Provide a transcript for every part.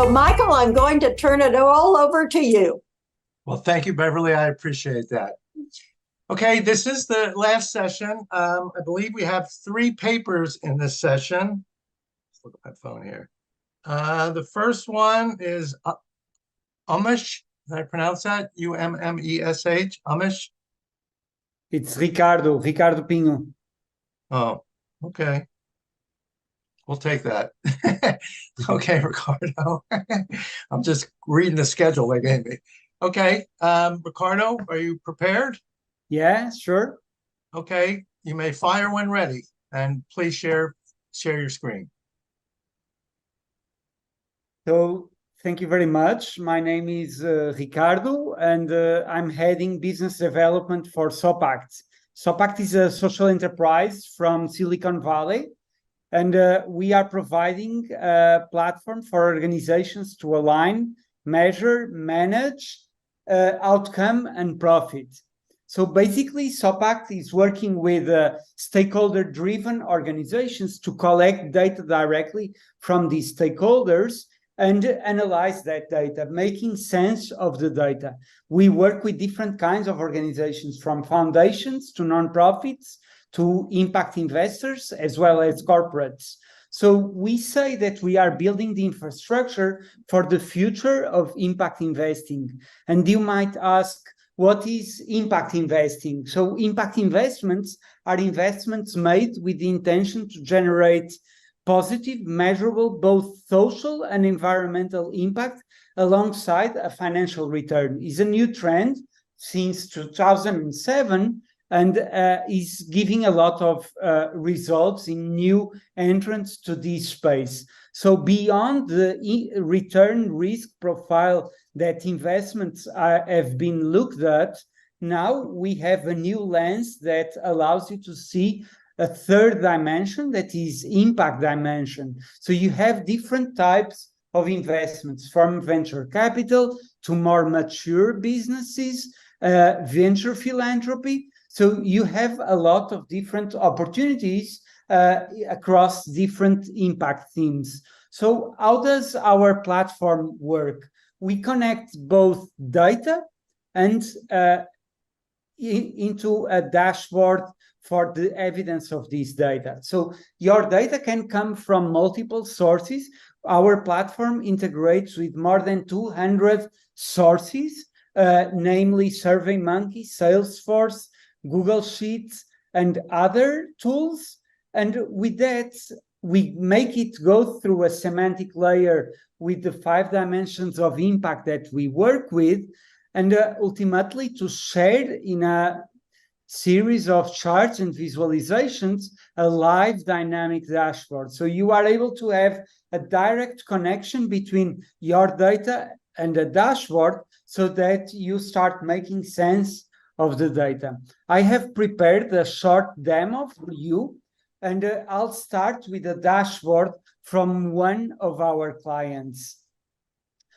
So, Michael, I'm going to turn it all over to you. Well, thank you, Beverly. I appreciate that. Okay, this is the last session. I believe we have 3 papers in this session. Let's look at my phone here. The first one is Ummesh. Did I pronounce that? U-M-M-E-S-H, Ummesh? It's Ricardo Pinho. Oh, okay. We'll take that. Okay, Ricardo. I'm just reading the schedule they gave me. Okay, Ricardo, are you prepared? Yeah, sure. Okay, you may fire when ready, and please share your screen. So thank you very much. My name is Ricardo, and I'm heading business development for SOPACT. SOPACT is a social enterprise from Silicon Valley, and we are providing a platform for organizations to align, measure, manage outcome and profit. So basically, SOPACT is working with stakeholder-driven organizations to collect data directly from these stakeholders and analyze that data, making sense of the data. We work with different kinds of organizations, from foundations to nonprofits to impact investors, as well as corporates. So we say that we are building the infrastructure for the future of impact investing. And you might ask, what is impact investing? So impact investments are investments made with the intention to generate positive, measurable, both social and environmental impact alongside a financial return. It's a new trend since 2007 and is giving a lot of results in new entrants to this space. So beyond the return risk profile that investments have been looked at, now we have a new lens that allows you to see a third dimension, that is impact dimension. So you have different types of investments, from venture capital to more mature businesses, venture philanthropy. So you have a lot of different opportunities across different impact themes. So how does our platform work? We connect both data and into a dashboard for the evidence of this data. So your data can come from multiple sources. Our platform integrates with more than 200 sources, namely SurveyMonkey, Salesforce, Google Sheets, and other tools. And with that, we make it go through a semantic layer with the 5 dimensions of impact that we work with, and ultimately to share in a series of charts and visualizations a live dynamic dashboard. So you are able to have a direct connection between your data and the dashboard so that you start making sense of the data. I have prepared a short demo for you, and I'll start with a dashboard from one of our clients.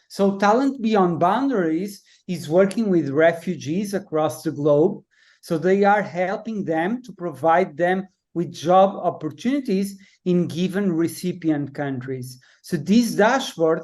So Talent Beyond Boundaries is working with refugees across the globe. So they are helping them to provide them with job opportunities in given recipient countries. So this dashboard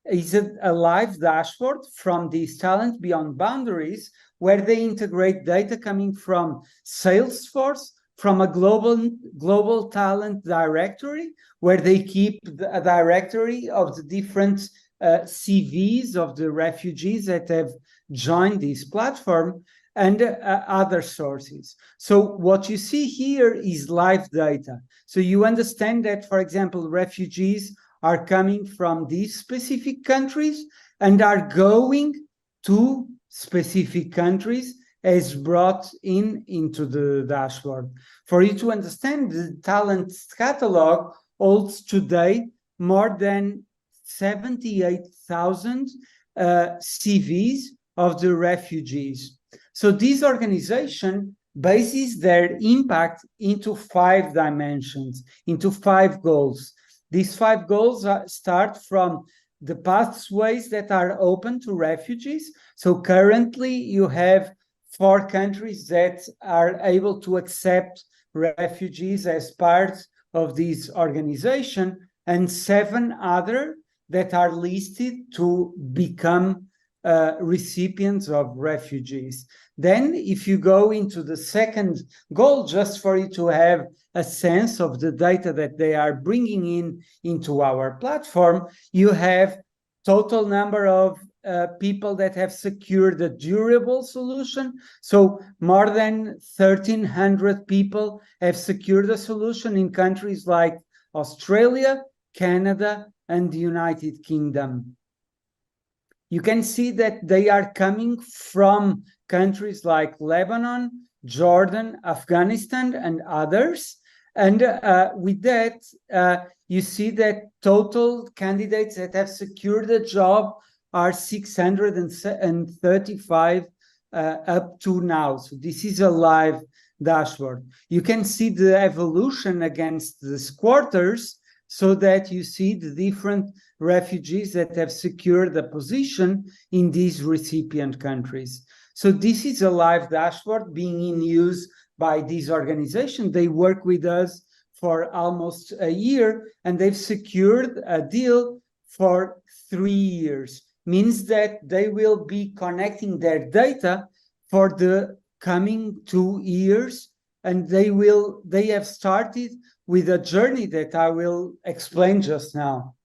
is a live dashboard from this Talent Beyond Boundaries, where they integrate data coming from Salesforce, from a global talent directory, where they keep a directory of the different CVs of the refugees that have joined this platform, and other sources. So what you see here is live data. So you understand that, for example, refugees are coming from these specific countries and are going to specific countries as brought into the dashboard. For you to understand, the talent catalog holds today more than 78,000 CVs of the refugees. So this organization bases their impact into 5 dimensions, into 5 goals. These 5 goals start from the pathways that are open to refugees. So currently you have 4 countries that are able to accept refugees as part of this organization, and 7 other that are listed to become recipients of refugees. Then if you go into the second goal, just for you to have a sense of the data that they are bringing into our platform, you have total number of people that have secured a durable solution. So more than 1,300 people have secured a solution in countries like Australia, Canada, and the United Kingdom. You can see that they are coming from countries like Lebanon, Jordan, Afghanistan, and others. And with that, you see that total candidates that have secured a job are 635 up to now. So this is a live dashboard. You can see the evolution against these quarters, so that you see the different refugees that have secured a position in these recipient countries. So this is a live dashboard being in use by this organization. They work with us for almost a year, and they've secured a deal for 3 years. Means that they will be connecting their data for the coming 2 years, and they have started with a journey that I will explain just now.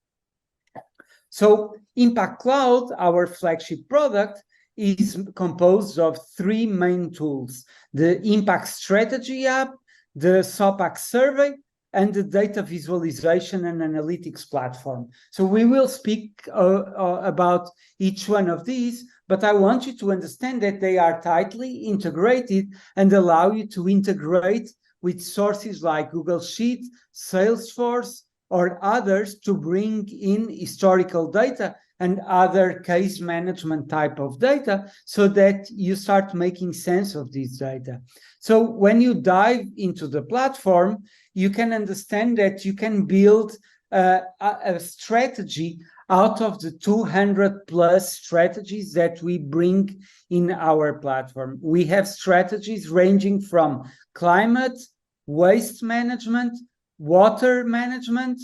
So Impact Cloud, our flagship product, is composed of 3 main tools: the Impact Strategy app, the SOPAC survey, and the data visualization and analytics platform. So we will speak about each one of these, but I want you to understand that they are tightly integrated and allow you to integrate with sources like Google Sheets, Salesforce, or others to bring in historical data and other case management type of data, so that you start making sense of this data. So when you dive into the platform, you can understand that you can build a strategy out of the 200 plus strategies that we bring in our platform. We have strategies ranging from climate, waste management, water management,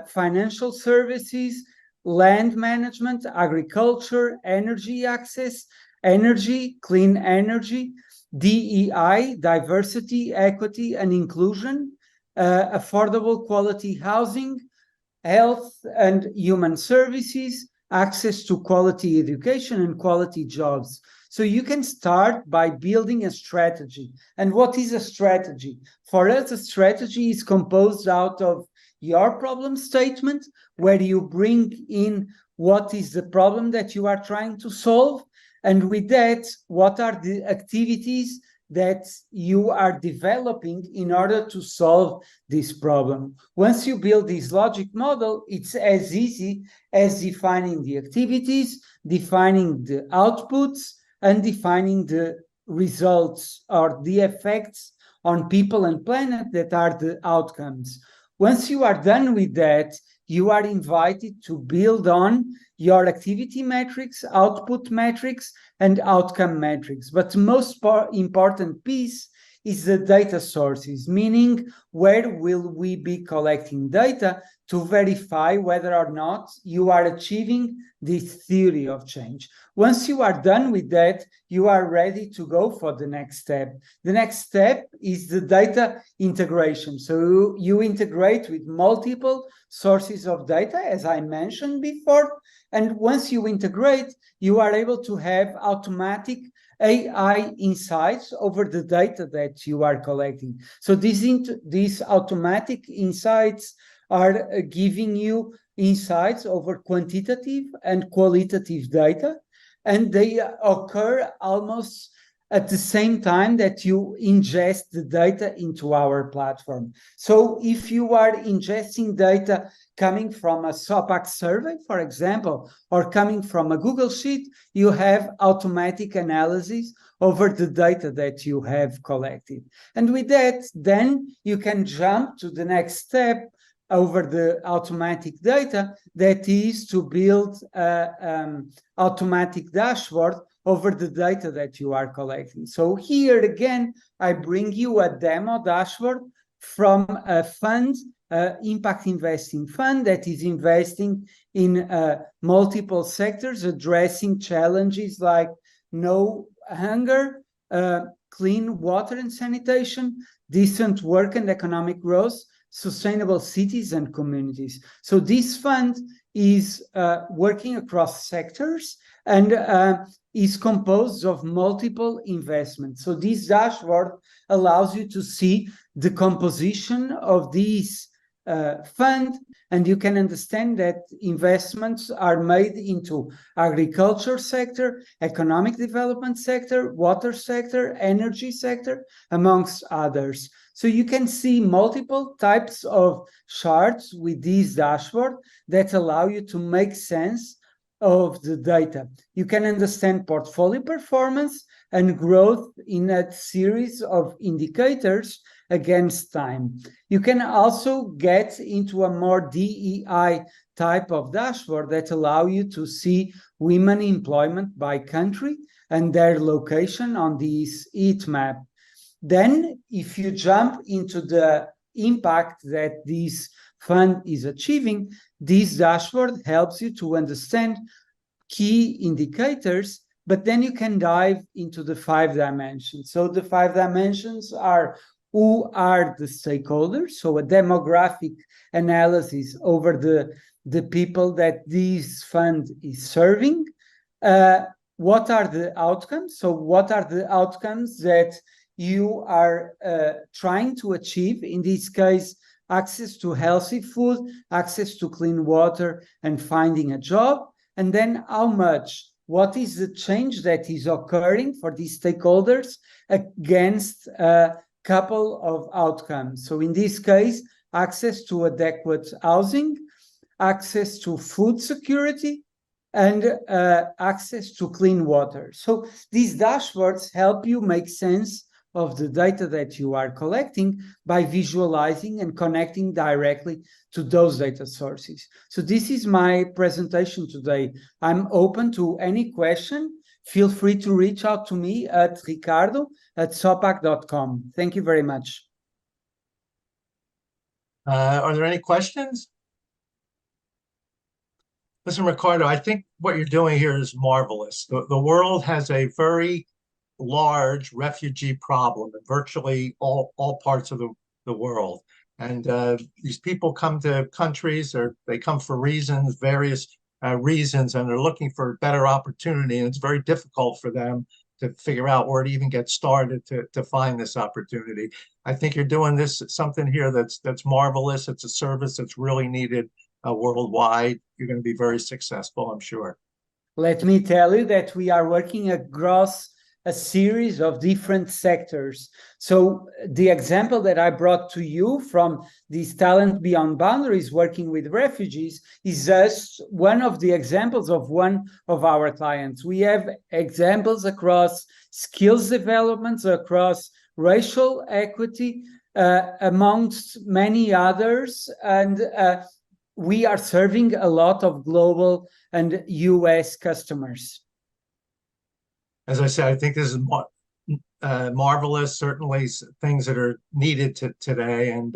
financial services, land management, agriculture, energy access, energy, clean energy, DEI, diversity, equity, and inclusion, affordable quality housing, health and human services, access to quality education, and quality jobs. So you can start by building a strategy. And what is a strategy? For us, a strategy is composed out of your problem statement, where you bring in what is the problem that you are trying to solve, and with that, what are the activities that you are developing in order to solve this problem. Once you build this logic model, it's as easy as defining the activities, defining the outputs, and defining the results or the effects on people and planet that are the outcomes. Once you are done with that, you are invited to build on your activity metrics, output metrics, and outcome metrics. But the most important piece is the data sources, meaning where will we be collecting data to verify whether or not you are achieving this theory of change. Once you are done with that, you are ready to go for the next step. The next step is the data integration. So you integrate with multiple sources of data, as I mentioned before. And once you integrate, you are able to have automatic AI insights over the data that you are collecting. So these automatic insights are giving you insights over quantitative and qualitative data, and they occur almost at the same time that you ingest the data into our platform. So if you are ingesting data coming from a SOPAC survey, for example, or coming from a Google Sheet, you have automatic analysis over the data that you have collected. And with that, then you can jump to the next step over the automatic data, that is to build an automatic dashboard over the data that you are collecting. So here again, I bring you a demo dashboard from a fund impact investing fund that is investing in multiple sectors, addressing challenges like no hunger, clean water and sanitation, decent work and economic growth, sustainable cities and communities. So this fund is working across sectors and is composed of multiple investments. So this dashboard allows you to see the composition of these fund, and you can understand that investments are made into agriculture sector, economic development sector, water sector, energy sector, amongst others. So you can see multiple types of charts with this dashboard that allow you to make sense of the data. You can understand portfolio performance and growth in a series of indicators against time. You can also get into a more DEI type of dashboard that allow you to see women employment by country and their location on this heat map. Then, if you jump into the impact that this fund is achieving, this dashboard helps you to understand key indicators, but then you can dive into the 5 dimensions. So the 5 dimensions are: who are the stakeholders? So a demographic analysis over the people that this fund is serving. What are the outcomes? So what are the outcomes that you are trying to achieve? In this case, access to healthy food, access to clean water, and finding a job. And then how much? What is the change that is occurring for these stakeholders against a couple of outcomes? So in this case, access to adequate housing, access to food security, and access to clean water. So these dashboards help you make sense of the data that you are collecting by visualizing and connecting directly to those data sources. So this is my presentation today. I'm open to any question. Feel free to reach out to me at ricardo@sopac.com. Thank you very much. Are there any questions? Listen, Ricardo, I think what you're doing here is marvelous. The world has a very large refugee problem in virtually all parts of the world. And these people come to countries, or they come for reasons, various reasons, and they're looking for better opportunity. And it's very difficult for them to figure out where to even get started to find this opportunity. I think you're doing something here that's marvelous. It's a service that's really needed worldwide. You're going to be very successful, I'm sure. Let me tell you that we are working across a series of different sectors. So the example that I brought to you from this Talent Beyond Boundaries working with refugees is just one of the examples of one of our clients. We have examples across skills developments, across racial equity, amongst many others. And we are serving a lot of global and US customers. As I said, I think this is marvelous, certainly things that are needed today, and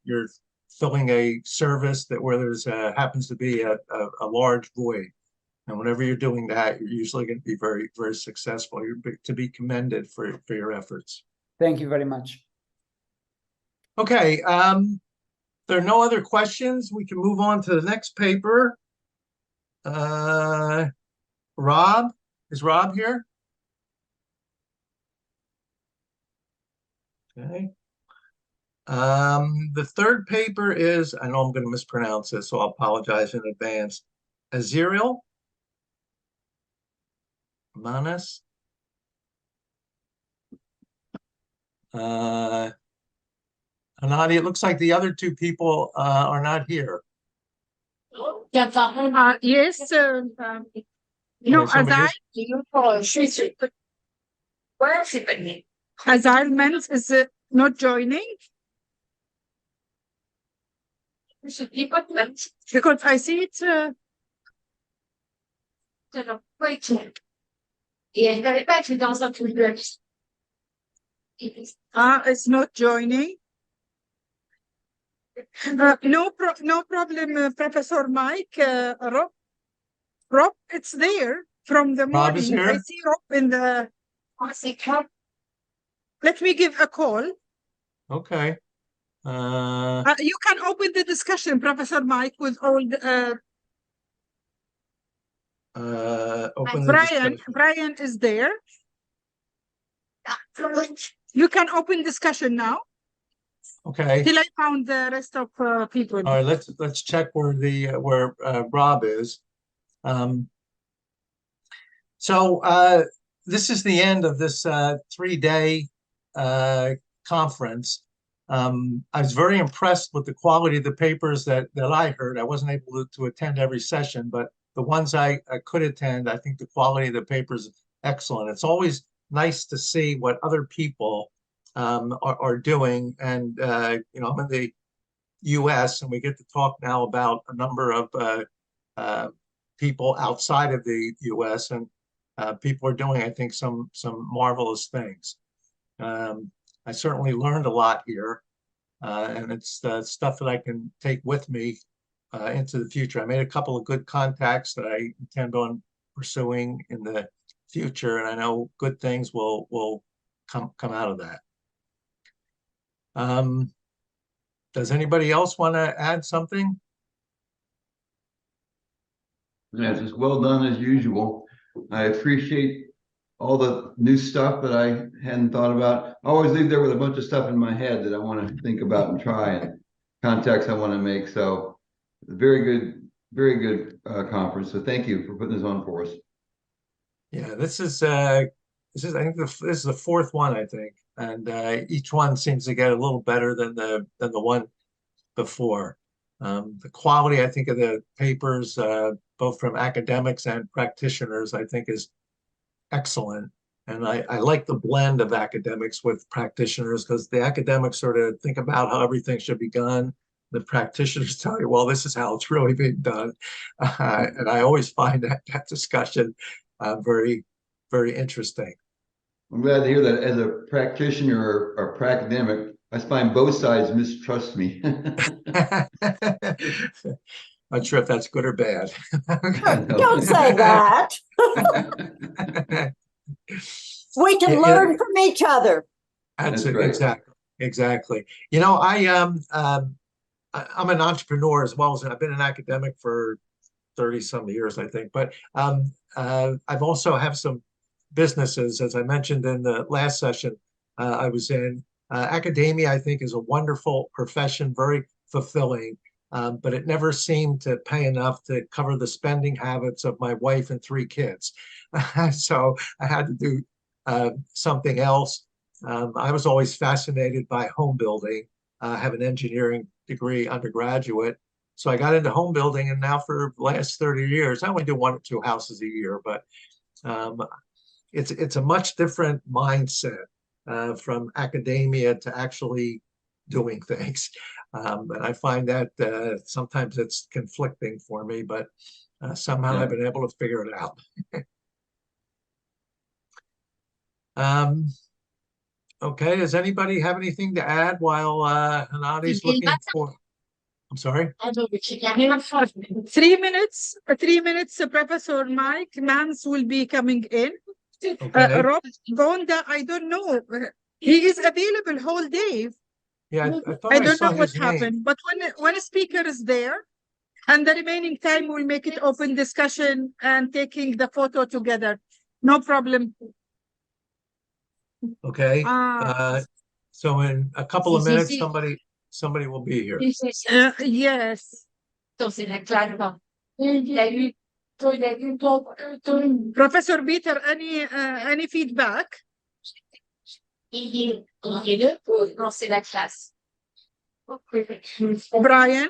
you're filling a service that where there's happens to be a large void. And whenever you're doing that, you're usually going to be very, very successful. You're to be commended for your efforts. Thank you very much. Okay, there are no other questions. We can move on to the next paper. Rob, is Rob here? Okay. The third paper is, I know I'm going to mispronounce this, so I'll apologize in advance. Azirel? Manas? Anadi, it looks like the other 2 people are not here. Yes, no, Azirel is not joining. Because I see it. It's not joining. No problem, Professor Mike. Rob, it's there from the Rob is morning. I here? see Rob in the. Let me give a call. Okay. You can open the discussion, Professor Mike, with all the, Open the discussion. Brian is there. You can open discussion now Okay. till I found the rest of people. All right. Let's check where Rob is. So this is the end of this 3-day conference. I was very impressed with the quality of the papers that I heard. I wasn't able to attend every session, but the ones I could attend, I think the quality of the papers is excellent. It's always nice to see what other people are doing. And, I'm in the US, and we get to talk now about a number of people outside of the US, and people are doing, I think, some marvelous things. I certainly learned a lot here, and it's stuff that I can take with me into the future. I made a couple of good contacts that I intend on pursuing in the future, and I know good things will come out of that. Does anybody else want to add something? Yeah, just well done as usual. I appreciate all the new stuff that I hadn't thought about. I always leave there with a bunch of stuff in my head that I want to think about and try, and contacts I want to make. So very good conference. So thank you for putting this on for us. Yeah, this is I think this is the fourth one, I think, and each one seems to get a little better than the one before. The quality, I think, of the papers, both from academics and practitioners, I think is excellent. And I like the blend of academics with practitioners, because the academics sort of think about how everything should be done. The practitioners tell you, well, this is how it's really being done. And I always find that discussion very, very interesting. I'm glad to hear that. As a practitioner or academic, I find both sides mistrust me. Not sure if that's good or bad. Don't say that. We can learn from each other. That's right. Exactly. I'm an entrepreneur as well as I've been an academic for 30 some years, I think. But I've also have some businesses, as I mentioned in the last session I was in. Academia, I think, is a wonderful profession, very fulfilling, but it never seemed to pay enough to cover the spending habits of my wife and 3 kids. So I had to do something else. I was always fascinated by home building. I have an engineering degree undergraduate. So I got into home building, and now for the last 30 years, I only do 1 or 2 houses a year, but it's a much different mindset from academia to actually doing things. And I find that sometimes it's conflicting for me, but somehow I've been able to figure it out. Okay, does anybody have anything to add while Hanadi's looking for? I'm sorry? 3 minutes, 3 minutes, Professor Mike Mans will be coming in. Okay. Rob Gonda, I don't know. He is available whole day. Yeah, I thought I I don't saw know what his name. happened, but when a speaker is there, and the remaining time we'll make it open discussion and taking the photo together. No problem. Okay. So in a couple of minutes, somebody will be here. Yes. Professor Peter, any feedback? Brian?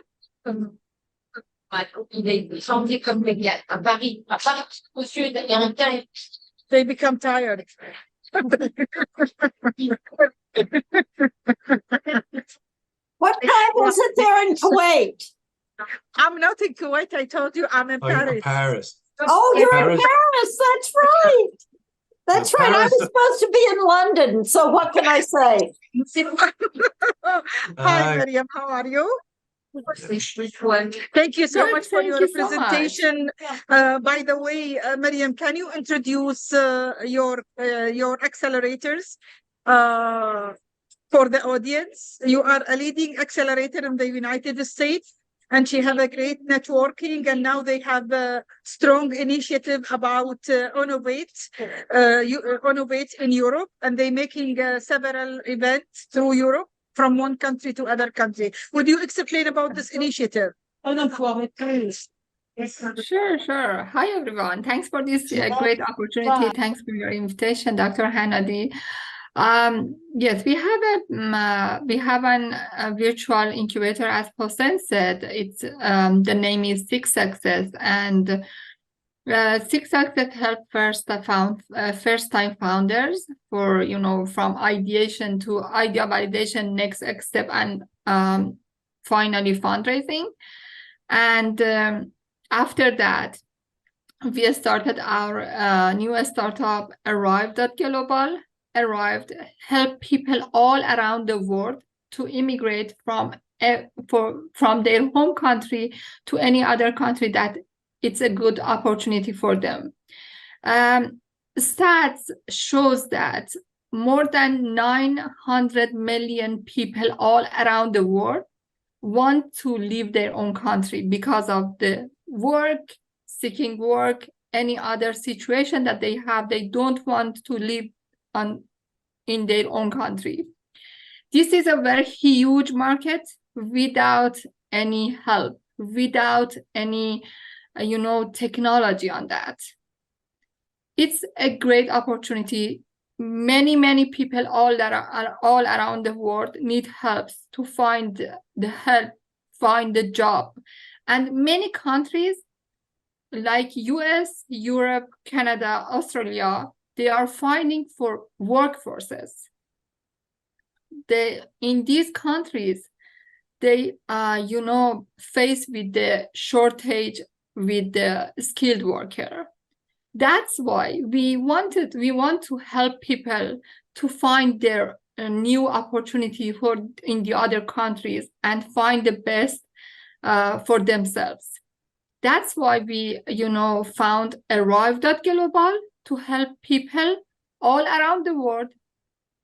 They become tired. What time was it there in Kuwait? I'm not in Kuwait. I told you I'm in Oh, you're Paris. in Paris. Oh, you're in Paris. Paris. That's right. That's right. I Paris- was supposed to be in London. So what can I say? Hi, Miriam. How are you? Thank you so Good, much for thank your you so much. presentation. By the way, Mariam, can you introduce your accelerators for the audience? You are a leading accelerator in the United States, and she have a great networking, and now they have a strong initiative about innovate in Europe, and they're making several events through Europe from one country to other country. Would you explain about this initiative? Sure, sure. Hi, everyone. Thanks for this great opportunity. Thanks for your invitation, Dr. Hanadi. Yes, we have a virtual incubator, as Hossein said. It's the name is Six Success, and Six Success help first-time founders for from ideation to idea validation, next step, and finally fundraising. And after that, we started our new startup, Arrive.global. Arrived help people all around the world to immigrate from their home country to any other country that it's a good opportunity for them. Stats shows that more than 900 million people all around the world want to leave their own country because of the seeking work, any other situation that they have. They don't want to live in their own country. This is a very huge market without any help, without any technology on that. It's a great opportunity. Many people all around the world need help to find the job. And many countries like US, Europe, Canada, Australia, they are finding for workforces. In these countries, they face with the shortage with the skilled worker. That's why we want to help people to find their new opportunity in the other countries and find the best for themselves. That's why we found Arrive.global to help people all around the world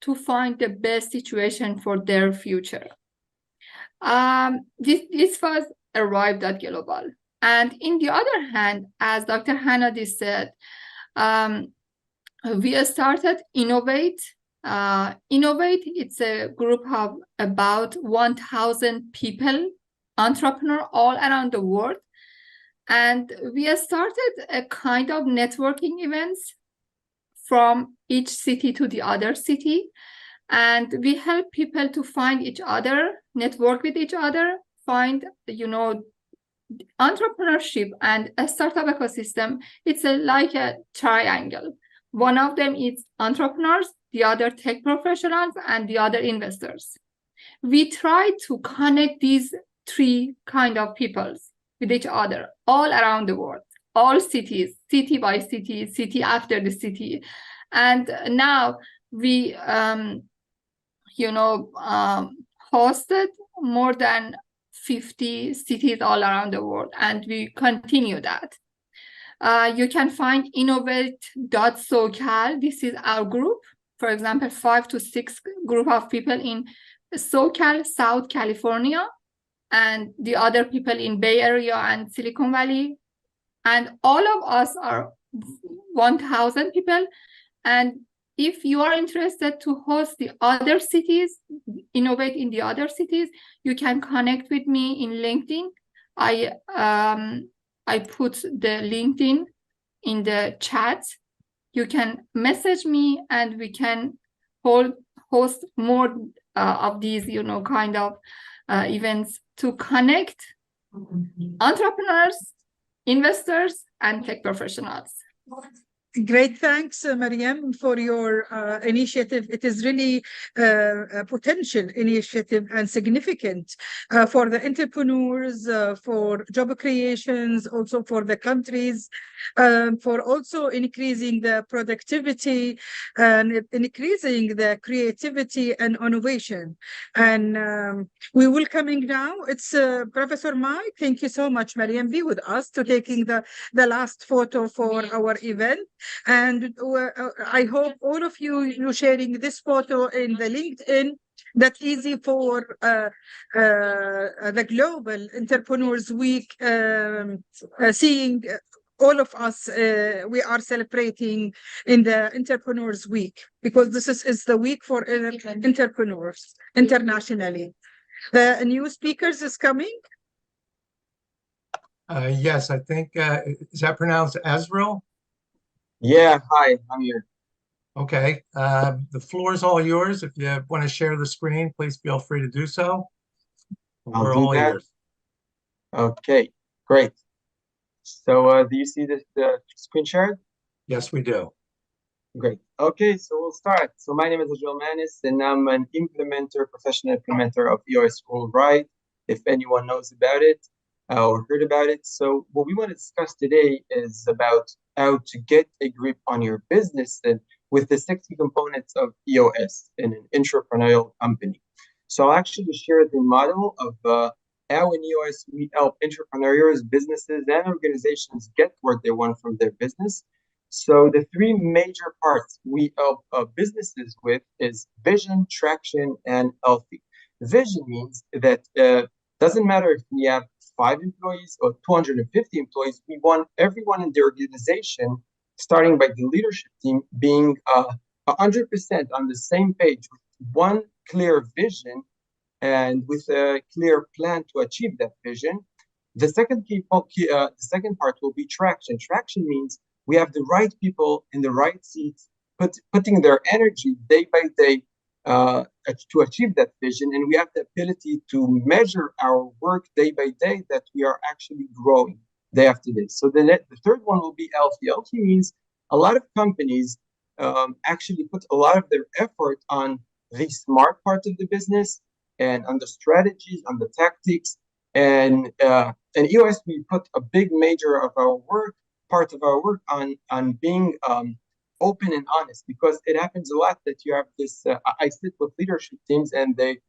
to find the best situation for their future. This was Arrive.global. And in the other hand, as Dr. Hanadi said, we started Innovate. Innovate, it's a group of about 1,000 people, entrepreneurs all around the world. And we started a kind of networking events from each city to the other city. And we help people to find each other, network with each other, find, entrepreneurship and a startup ecosystem. It's like a triangle. One of them is entrepreneurs, the other tech professionals, and the other investors. We try to connect these three kind of peoples with each other all around the world, all cities, city by city, city after the city. And now we, hosted more than 50 cities all around the world, and we continue that. You can find innovate.socal. This is our group. For example, 5 to 6 group of people in SoCal, South California, and the other people in Bay Area and Silicon Valley. And all of us are 1,000 people. And if you are interested to host the other cities, innovate in the other cities, you can connect with me in LinkedIn. I put the LinkedIn in the chat. You can message me and we can host more of these, kind of events to connect entrepreneurs, investors, and tech professionals. Great thanks, Mariam, for your initiative. It is really a potential initiative and significant for the entrepreneurs, for job creations, also for the countries, for also increasing the productivity and increasing the creativity and innovation. And we will coming now. It's Professor Mai. Thank you so much, Mariam, be with us to taking the last photo for our event. And I hope all of you sharing this photo in the LinkedIn. That's easy for the Global Entrepreneurs Week, seeing all of us. We are celebrating in the Entrepreneurs Week because this is the week for entrepreneurs internationally. The new speakers is coming. Yes, I think, is that pronounced Azirel? Yeah, hi, I'm here. Okay, the floor is all yours. If you want to share the screen, please feel free to do so. I'll We're do all that. ears. Okay, great. So do you see the screen shared? Yes, we do. Great. Okay, so we'll start. So my name is Azirel and I'm an professional implementer of EOS Rule Right, if anyone knows about it or heard about it. So what we want to discuss today is about how to get a grip on your business and with the 60 components of EOS in an entrepreneurial company. So I'll actually share the model of how in EOS we help entrepreneurs, businesses, and organizations get what they want from their business. So the three major parts we help businesses with is vision, traction, and healthy. Vision means that doesn't matter if we have 5 employees or 250 employees, we want everyone in the organization, starting by the leadership team, being 100% on the same page with one clear vision and with a clear plan to achieve that vision. The second part will be traction. Traction means we have the right people in the right seats, putting their energy day by day to achieve that vision. And we have the ability to measure our work day by day that we are actually growing day after day. So the third one will be healthy. Healthy means a lot of companies actually put a lot of their effort on the smart part of the business and on the strategies, on the tactics. And in EOS, we put a big major of our work, part of our work on being open and honest, because it happens a lot that you have this. I sit with leadership teams and they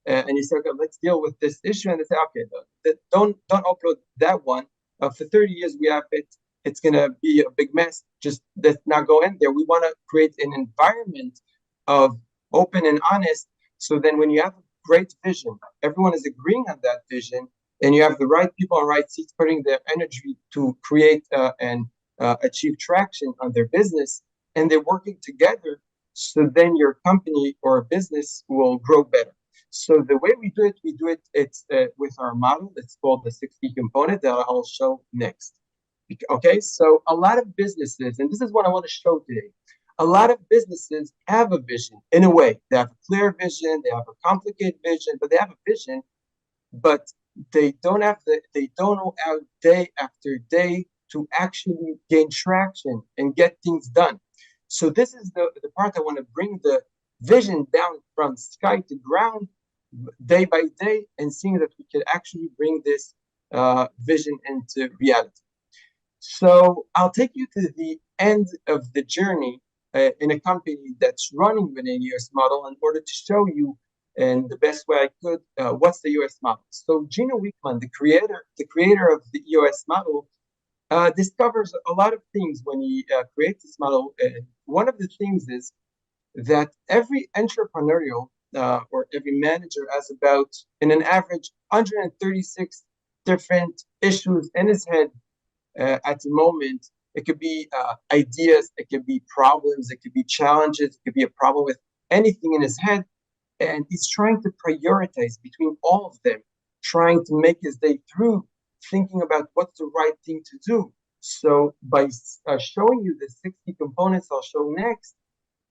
and you say, okay, let's deal with this issue, and they say, okay, don't upload that one. For 30 years we have it. It's gonna be a big mess. Just let's not go in there. We want to create an environment of open and honest. So then, when you have a great vision, everyone is agreeing on that vision, and you have the right people on right seats putting their energy to create and achieve traction on their business, and they're working together, so then your company or business will grow better. So the way we do it, it's with our model. It's called the 60 component that I'll show next. Okay, so a lot of businesses, and this is what I want to show today, a lot of businesses have a vision in a way. They have a clear vision, they have a complicated vision, but they have a vision, but they don't know how day after day to actually gain traction and get things done. So this is the part I want to bring the vision down from sky to ground day by day, and seeing that we can actually bring this vision into reality. So I'll take you to the end of the journey in a company that's running with an EOS model in order to show you in the best way I could what's the EOS model. So Gino Wickman, the creator of the EOS model, discovers a lot of things when he creates this model. One of the things is that every entrepreneurial or every manager has about, in an average, 136 different issues in his head at the moment. It could be ideas, it could be problems, it could be challenges, it could be a problem with anything in his head. And he's trying to prioritize between all of them, trying to make his day through, thinking about what's the right thing to do. So by showing you the 60 components I'll show next,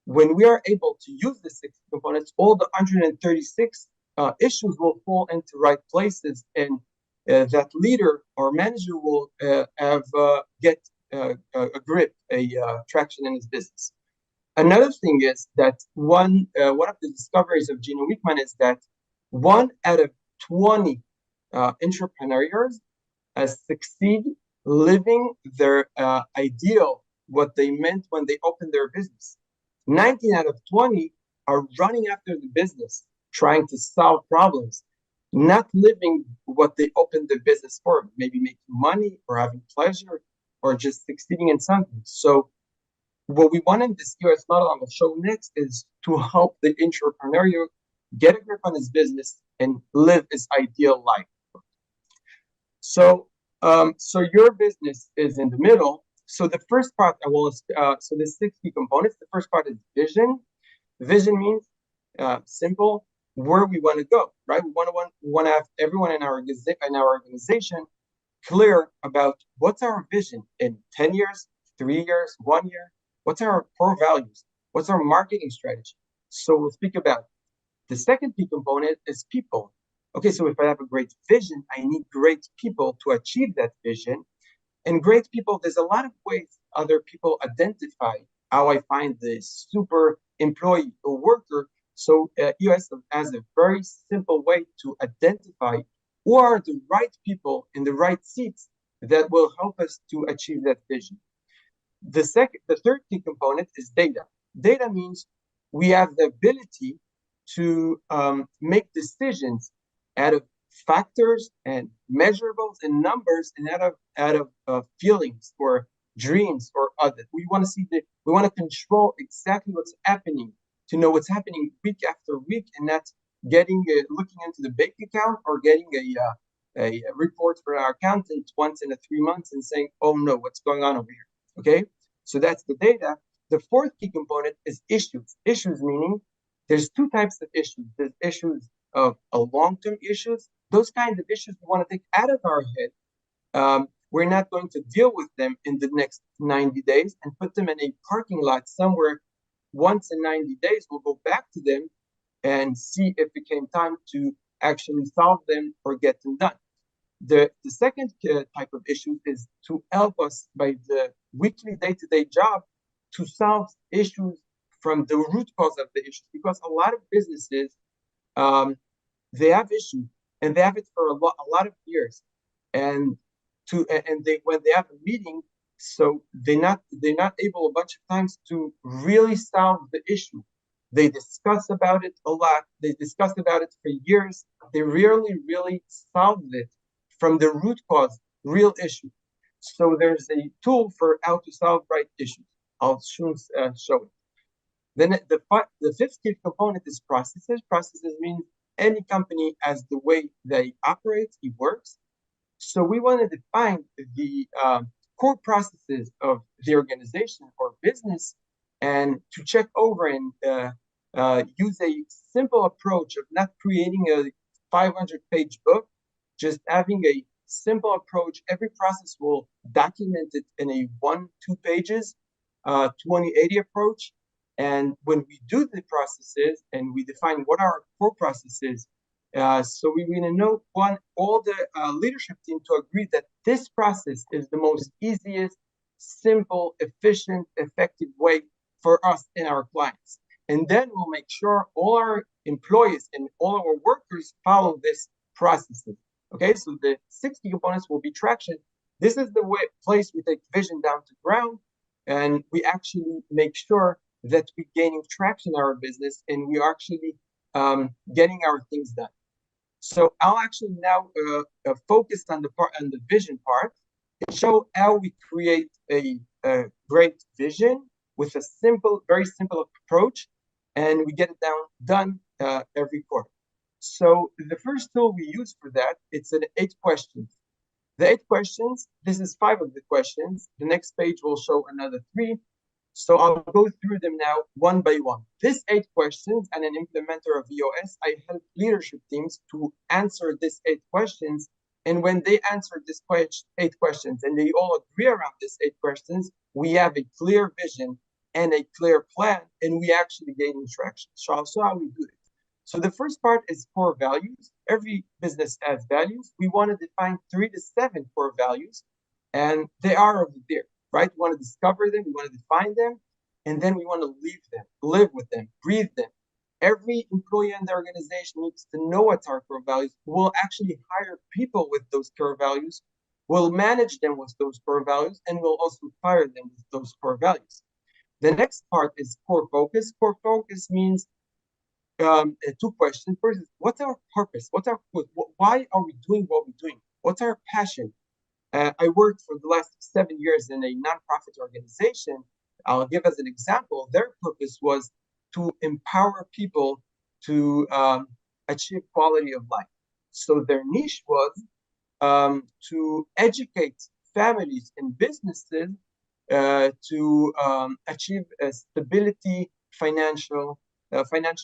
when we are able to use the 60 components, all the 136 issues will fall into right places, and that leader or manager will get a grip, traction in his business. Another thing is that one of the discoveries of Gino Wickman is that 1 out of 20 entrepreneurs succeed living their ideal, what they meant when they opened their business. 19 out of 20 are running after the business, trying to solve problems, not living what they opened the business for, maybe making money or having pleasure or just succeeding in something. So what we want in this US model I'm going to show next is to help the entrepreneur get a grip on his business and live his ideal life. So, so your business is in the middle. So the first part so there's 6 key components. The first part is vision. Vision means simple, where we want to go, right? We want to have everyone in our organization clear about what's our vision in 10 years, 3 years, 1 year. What's our core values? What's our marketing strategy? So we'll speak about it. The second key component is people. Okay, so if I have a great vision, I need great people to achieve that vision. And great people, there's a lot of ways other people identify how I find the super employee or worker. So EOS has a very simple way to identify who are the right people in the right seats that will help us to achieve that vision. The third key component is data. Data means we have the ability to make decisions out of factors and measurables and numbers and out of feelings or dreams or other. We want to control exactly what's happening, to know what's happening week after week, and not looking into the bank account or getting a report from our accountant once in 3 months and saying, oh no, what's going on over here? Okay, so that's the data. The fourth key component is issues. Issues meaning there's 2 types of issues. There's issues of long-term issues. Those kinds of issues we want to take out of our head. We're not going to deal with them in the next 90 days and put them in a parking lot somewhere. Once in 90 days, we'll go back to them and see if it came time to actually solve them or get them done. The second type of issue is to help us by the weekly day-to-day job to solve issues from the root cause of the issues, because a lot of businesses, they have issues and they have it for a lot of years, and when they have a meeting, so they're not able a bunch of times to really solve the issue. They discuss about it a lot. They discuss about it for years. They rarely really solved it from the root cause, real issue. So there's a tool for how to solve right issues. I'll soon show it. Then the fifth key component is processes. Processes mean any company has the way they operate, it works. So we want to define the core processes of the organization or business, and to check over and use a simple approach of not creating a 500-page book, just having a simple approach. Every process will document it in a 1-2 pages, 20/80 approach. And when we do the processes and we define what are our core processes, so we want to know all the leadership team to agree that this process is the most easiest, simple, efficient, effective way for us and our clients. And then we'll make sure all our employees and all our workers follow this processes. Okay, so the 60 components will be traction. This is the place we take vision down to ground, and we actually make sure that we're gaining traction in our business and we are actually getting our things done. So I'll actually now focus on the vision part and show how we create a great vision with a very simple approach, and we get it done every quarter. So the first tool we use for that, it's an 8 questions. The 8 questions, this is 5 of the questions. The next page will show another 3. So I'll go through them now one by one. This 8 questions, and an implementer of EOS, I help leadership teams to answer these 8 questions. And when they answer this 8 questions and they all agree around these 8 questions, we have a clear vision and a clear plan, and we actually gain traction. So I'll show how we do it. So the first part is core values. Every business has values. We want to define 3 to 7 core values, and they are over there. right? We want to discover them, we want to define them, and then we want to live with them, breathe them. Every employee in the organization needs to know what's our core values. We'll actually hire people with those core values. We'll manage them with those core values, and we'll also fire them with those core values. The next part is core focus. Core focus means two questions. First is, what's our purpose? Why are we doing what we're doing? What's our passion? I worked for the last 7 years in a nonprofit organization. I'll give as an example. Their purpose was to empower people to achieve quality of life. So their niche was to educate families and businesses to achieve stability, financial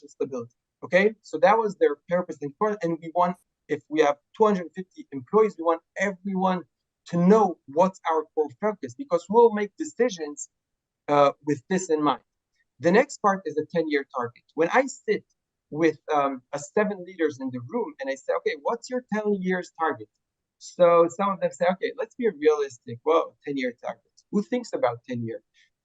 stability. Okay, so that was their purpose, and we want, if we have 250 employees, we want everyone to know what's our core focus, because we'll make decisions with this in mind. The next part is a 10-year target. When I sit with 7 leaders in the room and I say, okay, what's your 10 years target? So some of them say, okay, let's be realistic. Well, 10-year target. Who thinks about 10 years?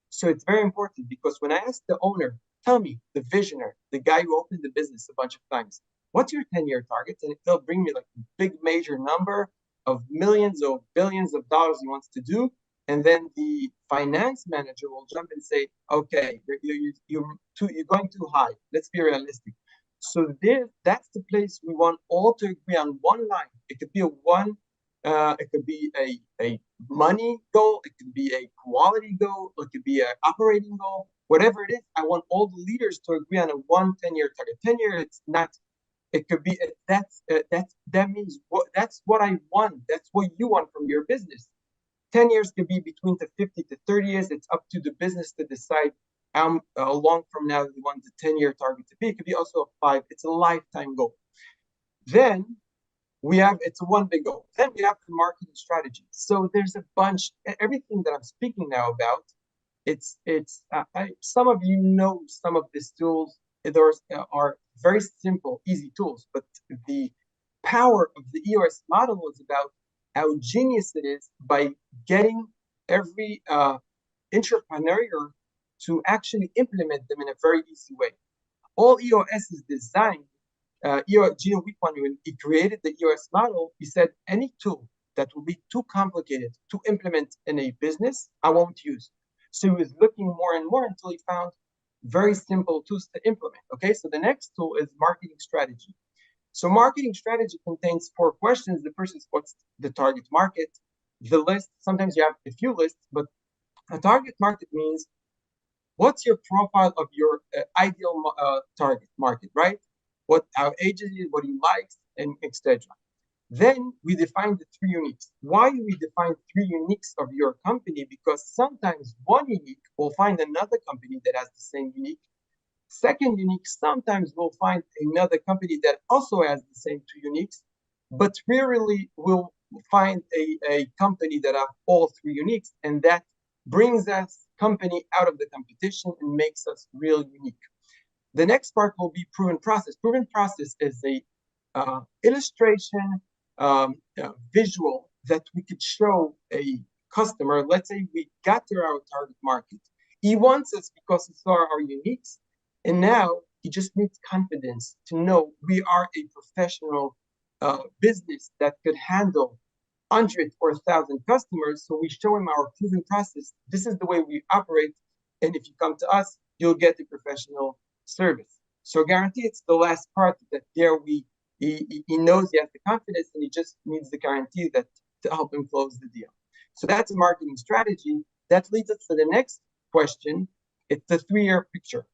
So it's very important, because when I ask the owner, tell me, the visionary, the guy who opened the business a bunch of times, what's your 10-year target? And they'll bring me like a big major number of millions or billions of dollars he wants to do. And then the finance manager will jump and say, okay, you're going too high. Let's be realistic. So that's the place we want all to agree on one line. It could be a money goal, it could be a quality goal, it could be an operating goal, whatever it is. I want all the leaders to agree on a 10-year target. 10 years, it's not. It could be that means that's what I want. That's what you want from your business. 10 years could be between the 50 to 30 years. It's up to the business to decide how long from now they want the 10-year target to be. It could be also a 5. It's a lifetime goal. Then it's one big goal. Then we have the marketing strategy. So there's a bunch, everything that I'm speaking now about, some of you know some of these tools. Those are very simple, easy tools, but the power of the EOS model is about how genius it is by getting every entrepreneur to actually implement them in a very easy way. All EOS is designed. Gino Wickman, when he created the EOS model, he said, any tool that will be too complicated to implement in a business, I won't use. So he was looking more and more until he found very simple tools to implement. Okay, so the next tool is marketing strategy. So marketing strategy contains 4 questions. The first is, what's the target market? The list, sometimes you have a few lists, but a target market means what's your profile of your ideal target market, right? What our age is, what he likes, and etc. Then we define the 3 uniques. Why do we define 3 uniques of your company? Because sometimes one unique will find another company that has the same unique. Second unique, sometimes we'll find another company that also has the same 2 uniques, but rarely we'll find a company that have all 3 uniques, and that brings us company out of the competition and makes us real unique. The next part will be proven process. Proven process is a illustration, visual that we could show a customer. Let's say we got to our target market. He wants us because he saw our uniques, and now he just needs confidence to know we are a professional business that could handle 100 or 1,000 customers. So we show him our proven process. This is the way we operate, and if you come to us, you'll get a professional service. So guarantee, it's the last part that there he knows he has the confidence, and he just needs the guarantee that to help him close the deal. So that's a marketing strategy. That leads us to the next question. It's the 3-year picture.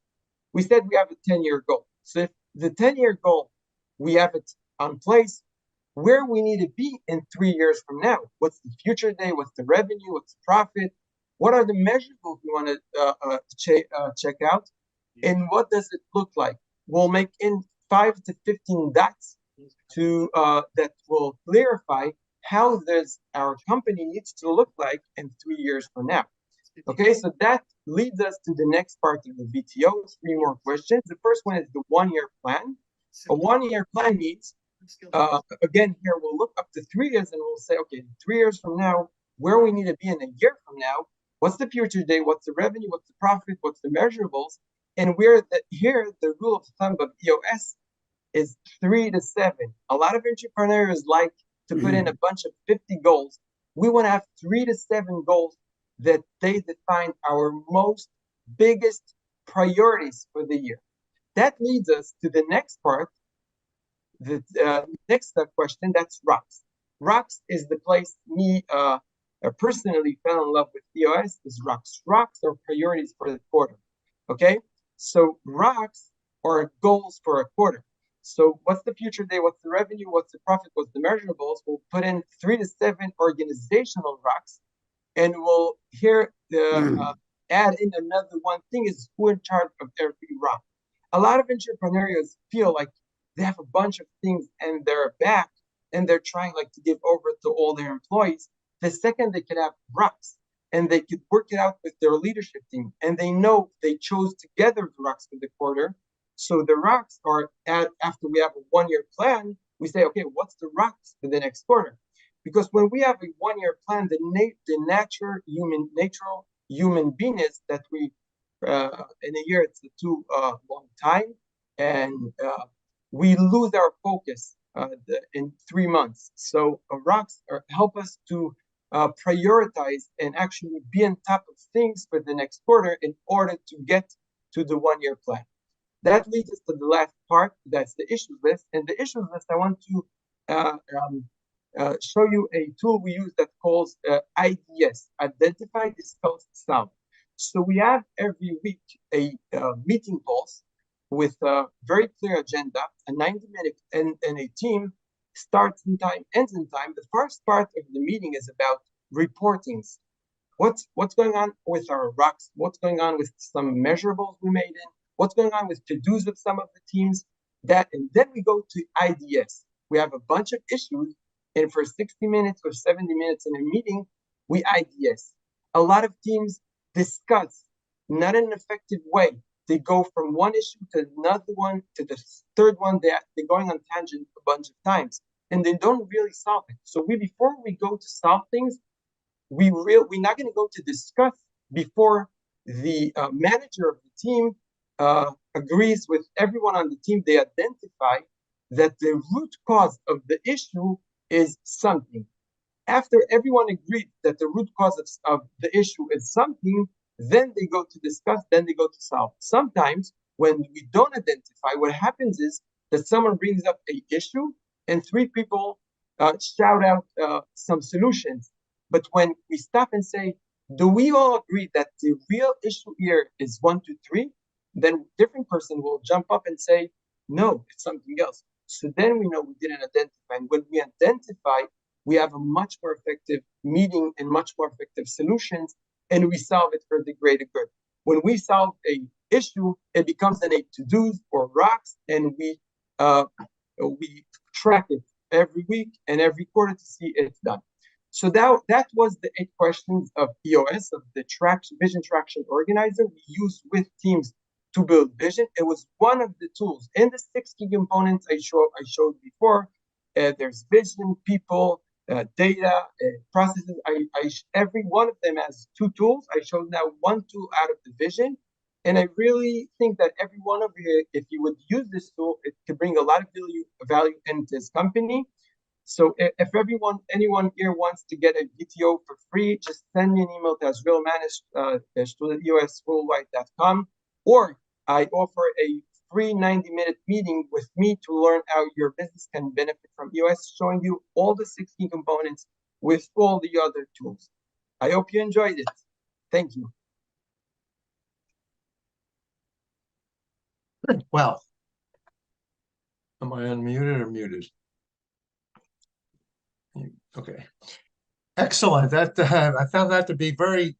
We said we have a 10-year goal. So if the 10-year goal, we have it on place, where we need to be in 3 years from now. What's the future day? What's the revenue? What's the profit? What are the measurables we want to check out? And what does it look like? We'll make in 5 to 15 dots to that will clarify how our company needs to look like in 3 years from now. Okay, so that leads us to the next part of the VTO. 3 more questions. The first one is the 1-year plan. A 1-year plan means, again, here we'll look up to 3 years and we'll say, okay, 3 years from now, where we need to be in a year from now, what's the future day, what's the revenue, what's the profit, what's the measurables. And here, the rule of thumb of EOS is 3 to 7. A lot of entrepreneurs like to put in a bunch of 50 goals. We want to have 3 to 7 goals that they define our most biggest priorities for the year. That leads us to the next part, the next question, that's Rocks. Rocks is the place me personally fell in love with EOS is Rocks. Rocks are priorities for the quarter, okay? So Rocks are goals for a quarter. So what's the future day? What's the revenue? What's the profit? What's the measurables? We'll put in 3 to 7 organizational Rocks, and we'll here add in another one thing is who in charge of every rock. A lot of entrepreneurs feel like they have a bunch of things and they're back and they're trying like to give over to all their employees. The second they could have rocks and they could work it out with their leadership team, and they know they chose together the rocks for the quarter. So the rocks are after we have a 1-year plan, we say, okay, what's the rocks for the next quarter? Because when we have a 1-year plan, the natural human being is that we in a year it's a too long time, and we lose our focus in 3 months. So rocks help us to prioritize and actually be on top of things for the next quarter in order to get to the 1-year plan. That leads us to the last part, that's the issues list. And the issues list, I want to show you a tool we use that calls IDS, Identify, Discuss, Solve. So we have every week a meeting pulse with a very clear agenda, a 90-minute, and a team starts in time, ends in time. The first part of the meeting is about reportings. What's going on with our rocks? What's going on with some measurables we made in? What's going on with to-dos with some of the teams? And then we go to IDS. We have a bunch of issues, and for 60 minutes or 70 minutes in a meeting, we IDS. A lot of teams discuss, not in an effective way. They go from one issue to another one, to the third one. They're going on tangent a bunch of times, and they don't really solve it. So before we go to solve things, we're not going to go to discuss before the manager of the team agrees with everyone on the team. They identify that the root cause of the issue is something. After everyone agreed that the root cause of the issue is something, then they go to discuss, then they go to solve. Sometimes when we don't identify, what happens is that someone brings up an issue and 3 people shout out some solutions. But when we stop and say, do we all agree that the real issue here is 1, 2, 3? Then a different person will jump up and say, no, it's something else. So then we know we didn't identify. And when we identify, we have a much more effective meeting and much more effective solutions, and we solve it for the greater good. When we solve a issue, it becomes an to-dos or rocks, and we track it every week and every quarter to see it's done. So that was the 8 questions of EOS, of the Vision Traction Organizer we use with teams to build vision. It was one of the tools in the 6 key components I showed before. There's vision, people, data, processes. Every one of them has 2 tools. I showed now 1 tool out of the vision. And I really think that every one of you, if you would use this tool, it could bring a lot of value into this company. So if anyone here wants to get a VTO for free, just send me an email to azirel@eosworldwide.com, or I offer a free 90-minute meeting with me to learn how your business can benefit from EOS, showing you all the 6 key components with all the other tools. I hope you enjoyed it. Thank you. Well, am I unmuted or muted? Okay, excellent. That I found that to be very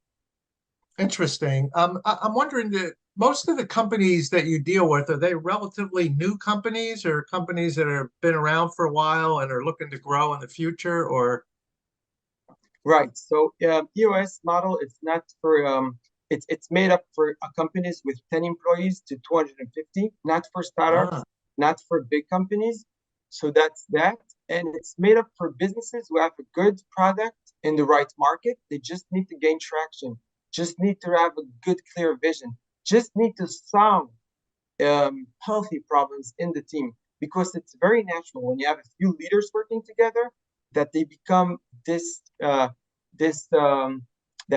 interesting. I'm wondering that most of the companies that you deal with, are they relatively new companies or companies that have been around for a while and are looking to grow in the future, or? Right. So EOS model, it's not for it's made up for companies with 10 employees to 250, not for startups, not for big companies. So that's that. And it's made up for businesses who have a good product in the right market. They just need to gain traction. just need to have a good, clear vision, just need to solve healthy problems in the team, because it's very natural when you have a few leaders working together that they become they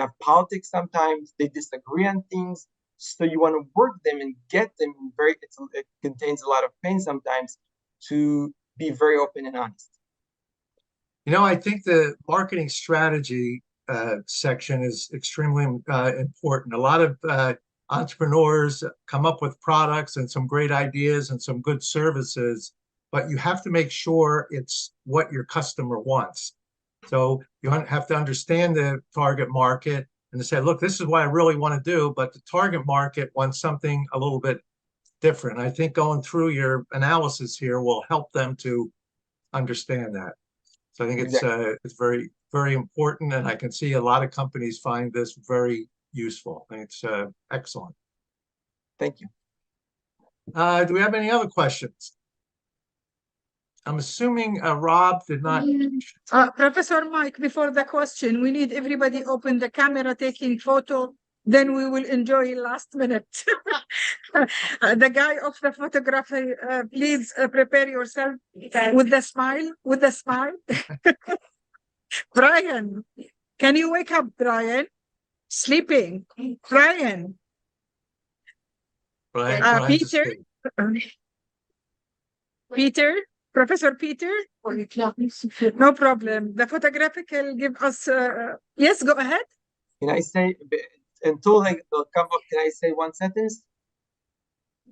have politics sometimes, they disagree on things. So you want to work them and get them it contains a lot of pain sometimes, to be very open and honest. You know, I think the marketing strategy section is extremely important. A lot of entrepreneurs come up with products and some great ideas and some good services, but you have to make sure it's what your customer wants. So you have to understand the target market and to say, look, this is what I really want to do, but the target market wants something a little bit different. I think going through your analysis here will help them to understand that. So I think it's very, very important, and I can see a lot of companies find this very useful. I think it's excellent. Thank you. Do we have any other questions? I'm assuming Rob did not. Professor Mike, before the question, we need everybody open the camera taking photo. Then we will enjoy last minute. The guy of the photography, please prepare yourself with the smile, with the smile. Brian, can you wake up, Brian? Sleeping. Brian. Peter. Peter. Professor Peter? No problem. The photographic will give us... yes, go ahead. Can I say, until they come up, can I say one sentence?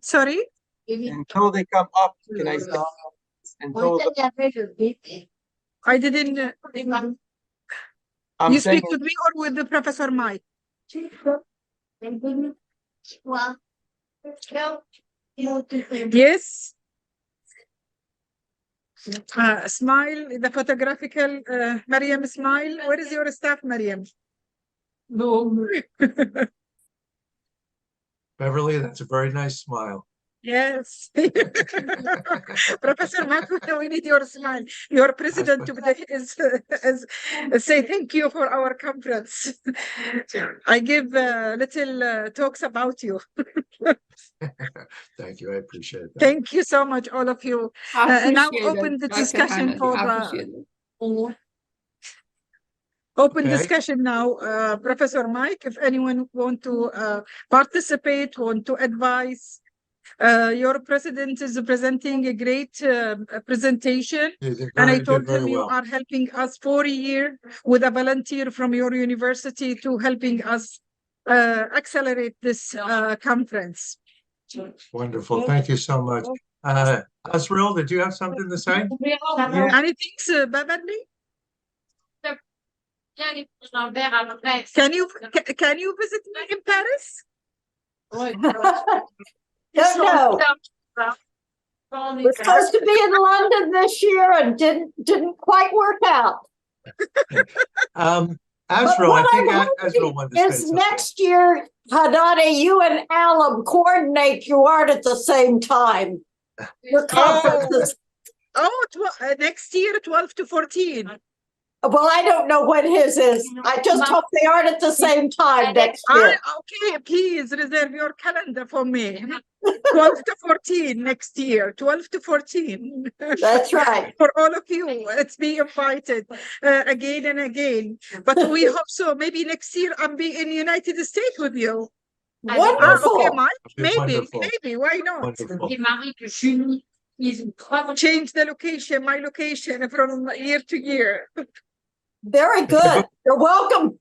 Sorry? Until they come up, can I say? Until I didn't... I'm you saying, speak with me or with the Professor Mike? Yes. Smile, the photographical, Mariam, smile. Where is your staff, Mariam? No. Beverly, that's a very nice smile. Yes. Professor Mike, we need your smile. Your president today is say thank you for our conference. I give little talks about you. Thank you. I appreciate that. Thank you so much, all of you. Now open the discussion for open discussion now. Professor Mike, if anyone want to participate, want to advise, your president is presenting a great presentation, and I told him you are helping us for a year with a volunteer from your university to helping us accelerate this conference. Wonderful. Thank you so much. Azirel, did you have something to say? Anything, Beverly? Can you visit me in Paris? No. We're supposed to be in London this year and didn't quite work out. Azirel, I think Azirel wanted to say something. Next year, Hadani, you and Alam coordinate your art at the same time. Your conferences. Next year, 12 to 14. Well, I don't know when his is. I just hope they aren't at the same time next year. Okay, please reserve your calendar for me. 12 to 14 next year. 12 to 14. That's right. For all of you, let's be invited again and again. But we hope so. Maybe next year I'll be in the United States with you. Wonderful. Okay, Mike. Maybe, Wonderful. maybe. Why not? Wonderful. Change the location, my location from year to year. Very good. You're welcome.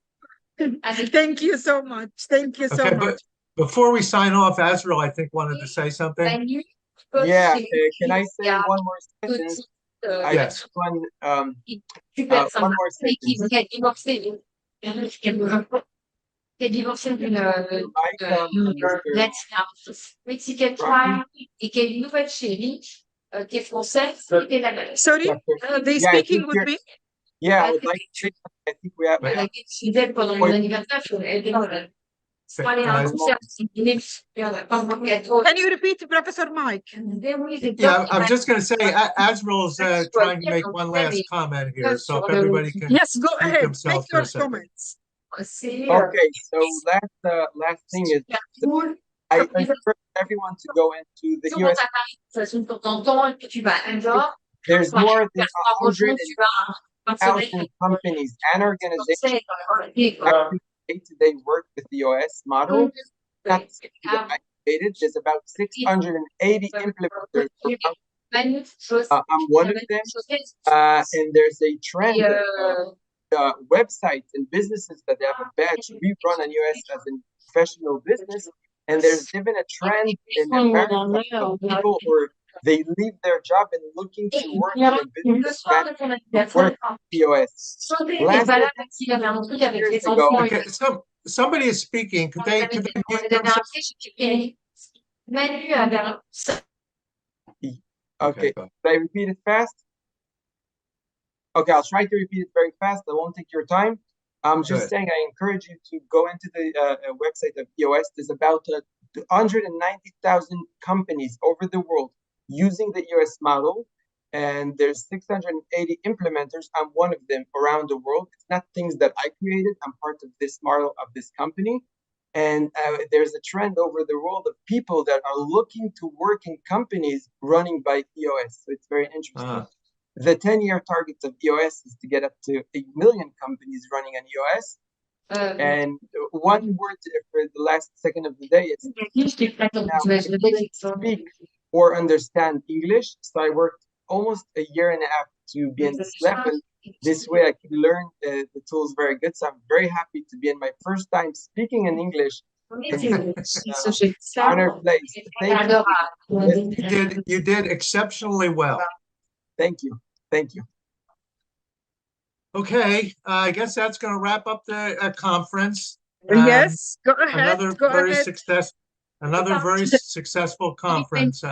Thank you so much. Thank you so much. Before we sign off, Azirel, I think, wanted to say something. yeah, can I say one more sentence? Yes. One more sentence. Sorry, they speaking with me? Yeah, I would like to. I think we have. Can you repeat, Professor Mike? Yeah, I was just going to say, Azirel is trying to make one last comment here, so if everybody can. Yes, go mute ahead. themselves Make for a your second. comments. Okay, so last thing is I encourage everyone to go into the US. There's more than 100,000 companies and organizations actually day-to-day work with the US model. That's that I created. There's about 680 implementers. I'm one of them, and there's a trend. Websites and businesses that have a badge, we run on US as a professional business, and there's even a trend in America of people who they leave their job and looking to work in a business that works POS. Last years ago, Okay, somebody is speaking. Could they mute themselves? Okay, go. should I repeat it fast? Okay, I'll try to repeat it very fast. I won't take your time. I'm just saying I encourage you to go into the website of EOS. There's about 190,000 companies over the world using the EOS model, and there's 680 implementers. I'm one of them around the world. It's not things that I created. I'm part of this model of this company. And there's a trend over the world of people that are looking to work in companies running by EOS. So it's very interesting. The 10-year target of EOS is to get up to 8 million companies running on EOS. And one word for the last second of the day is now, I couldn't speak or understand English, so I worked almost a year and a half to be in this level. This way I could learn the tools very good. So I'm very happy to be in my first time speaking in English in this honored place. Thank you. You did exceptionally well. Thank you. Thank you. Okay, I guess that's going to wrap up the conference. Yes, go ahead. Another very successful conference.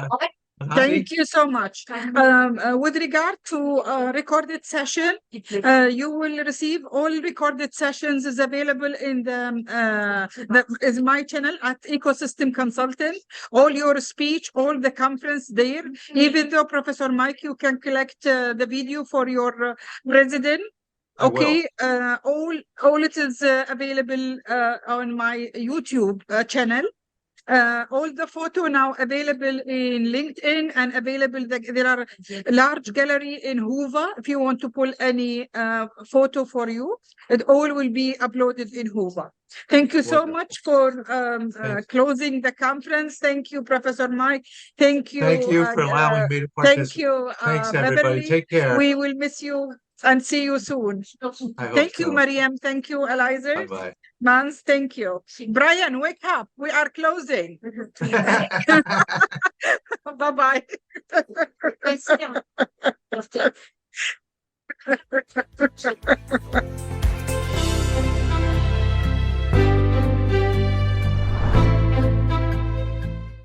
Thank you so much. With regard to recorded session, you will receive all recorded sessions is available in the is my channel at Ecosystem Consultant. All your speech, all the conference there. Even though Professor Mike, you can collect the video for your president. Okay, all it is available on my YouTube channel. All the photo now available in LinkedIn and available. There are large gallery in Hoover. If you want to pull any photo for you, it all will be uploaded in Hoover. Thank you so much for closing the conference. Thank you, Professor Mike. Thank you. Thank you for allowing me to participate. Thank you. Thanks, everybody. Beverly. Take care. We will miss you and see you soon. Thank you, Mariam. Thank you, Eliza. Bye-bye. Mans, thank you. Brian, wake up. We are closing. Bye-bye.